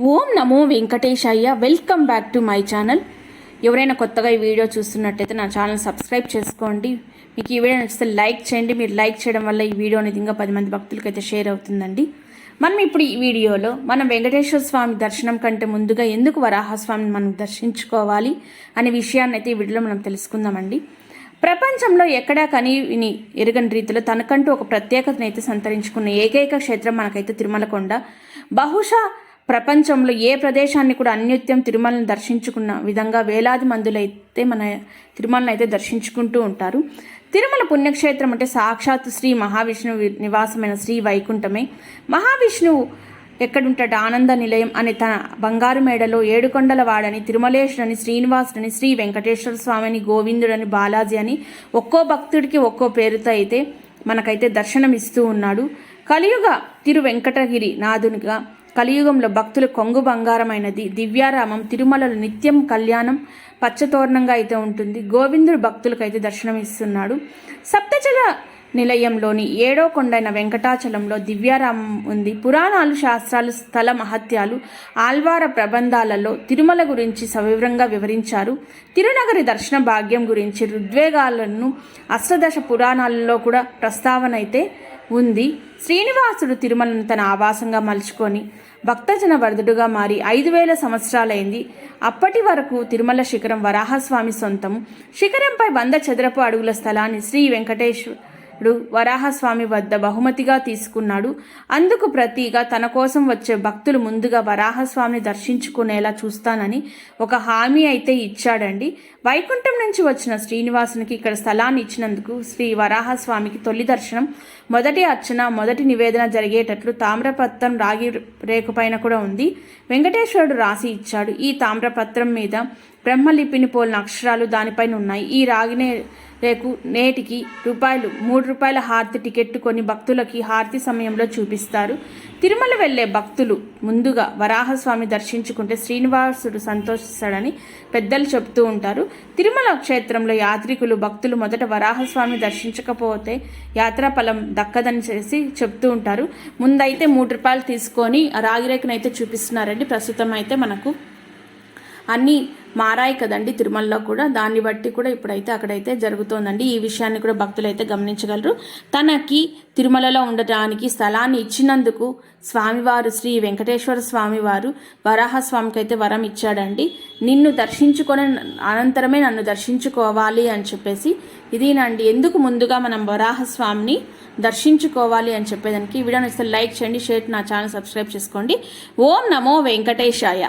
Om Namo Venkatesaya. Welcome back to my channel. ఎవరైనా కొత్తగా ఈ వీడియో చూస్తున్నట్టయితే నా ఛానల్ సబ్స్క్రైబ్ చేసుకోండి. మీకు ఈ వీడియో నచ్చితే లైక్ చేయండి. మీరు లైక్ చేయడం వల్ల ఈ వీడియో అనేది ఇంకా 10 మంది భక్తులకి అయితే షేర్ అవుతుందండి. మనం ఇప్పుడు ఈ వీడియోలో మనం వెంకటేశ్వర స్వామి దర్శనం కంటే ముందుగా ఎందుకు వరాహస్వామిని మనం దర్శించుకోవాలి అనే విషయాన్ని అయితే ఈ వీడియోలో మనం తెలుసుకుందామండి. ప్రపంచంలో ఎక్కడా కని విని ఎరుగని రీతిలో తనకంటూ ఒక ప్రత్యేకతను అయితే సంతరించుకున్న ఏకైక క్షేత్రం మనకైతే తిరుమల కొండ. బహుశా ప్రపంచంలో ఏ ప్రదేశాన్ని కూడా అన్నిత్యం తిరుమలను దర్శించుకున్న విధంగా వేలాది మందులైతే మన తిరుమలను అయితే దర్శించుకుంటూ ఉంటారు. తిరుమల పుణ్యక్షేత్రం అంటే సాక్షాత్ శ్రీ మహావిష్ణువు నివాసమైన శ్రీ వైకుంఠమే. మహావిష్ణువు ఎక్కడుంటాడు? ఆనంద నిలయం అనే తన బంగారు మేడలో ఏడుకొండల వాడని, తిరుమలేశుడని, శ్రీనివాసుడని, శ్రీ వెంకటేశ్వర స్వామిని, గోవిందుడని, బాలాజీ అని ఒక్కో భక్తుడికి ఒక్కో పేరుతో అయితే మనకైతే దర్శనమిస్తూ ఉన్నాడు. కలియుగ తిరు వెంకటగిరి నాథునిగా కలియుగంలో భక్తులు కొంగు బంగారమైనది దివ్యారామం తిరుమలలో నిత్యం కళ్యాణం పచ్చతోరణంగా అయితే ఉంటుంది. గోవిందుడు భక్తులకు అయితే దర్శనమిస్తున్నాడు. సప్తజల నిలయంలోని 7వ కొండైన వెంకటాచలంలో దివ్యారామం ఉంది. పురాణాలు, శాస్త్రాలు, స్థల మహత్యాలు, ఆల్వార ప్రబంధాలలో తిరుమల గురించి సవివరంగా వివరించారు. తిరునగరి దర్శన భాగ్యం గురించి ఋగ్వేదాలను అష్టదశ పురాణాలలో కూడా ప్రస్తావన అయితే ఉంది. శ్రీనివాసుడు తిరుమలను తన ఆవాసంగా మలుచుకొని భక్తజన వరదుడుగా మారి 5000 సంవత్సరాలైంది. అప్పటి వరకు తిరుమల శిఖరం వరాహస్వామి సొంతము. శిఖరంపై 100 చదరపు అడుగుల స్థలాన్ని శ్రీ వెంకటేశ్వరుడు వరాహస్వామి వద్ద బహుమతిగా తీసుకున్నాడు. అందుకు ప్రతిగా తన కోసం వచ్చే భక్తులు ముందుగా వరాహస్వామిని దర్శించుకునేలా చూస్తానని ఒక హామీ అయితే ఇచ్చాడండి. వైకుంఠం నుంచి వచ్చిన శ్రీనివాసునికి ఇక్కడ స్థలాన్ని ఇచ్చినందుకు శ్రీ వరాహస్వామికి తొలి దర్శనం, మొదటి అర్చన, మొదటి నివేదన జరిగేటట్లు తామ్రపత్రం రాగి రేకుపైన కూడా ఉంది. వెంకటేశ్వరుడు రాసి ఇచ్చాడు. ఈ తామ్రపత్రం మీద బ్రహ్మలిపిని పోలిన అక్షరాలు దానిపైన ఉన్నాయి. ఈ రాగినే రేకు నేటికి రూపాయలు హారతి టికెట్ కొని భక్తులకి హారతి సమయంలో చూపిస్తారు. తిరుమల వెళ్ళే భక్తులు ముందుగా వరాహస్వామి దర్శించుకుంటే శ్రీనివాసుడు సంతోషిస్తాడని పెద్దలు చెబుతూ ఉంటారు. తిరుమల క్షేత్రంలో యాత్రికులు భక్తులు మొదట వరాహస్వామి దర్శించకపోతే యాత్రాఫలం దక్కదని చేసి చెప్తూ ఉంటారు. ముందైతే రూపాయలు తీసుకొని ఆ రాగిరేకునైతే చూపిస్తున్నారండి. ప్రస్తుతం అయితే మనకు అన్నీ మారాయి కదండి తిరుమలలో కూడా. దాన్ని బట్టి కూడా ఇప్పుడైతే అక్కడైతే జరుగుతోందండి. ఈ విషయాన్ని కూడా భక్తులు అయితే గమనించగలరు. తనకి తిరుమలలో ఉండటానికి స్థలాన్ని ఇచ్చినందుకు స్వామివారు శ్రీ వెంకటేశ్వర స్వామివారు వరాహస్వామికి అయితే వరం ఇచ్చాడండి. నిన్ను దర్శించుకొని అనంతరమే నన్ను దర్శించుకోవాలి అని చెప్పేసి. ఇదేనండి ఎందుకు ముందుగా మనం వరాహస్వామిని దర్శించుకోవాలి అని చెప్పేదానికి. ఈ వీడియోని లైక్ చేయండి, షేర్, నా ఛానల్ సబ్స్క్రైబ్ చేసుకోండి. ఓం నమో వెంకటేశాయ.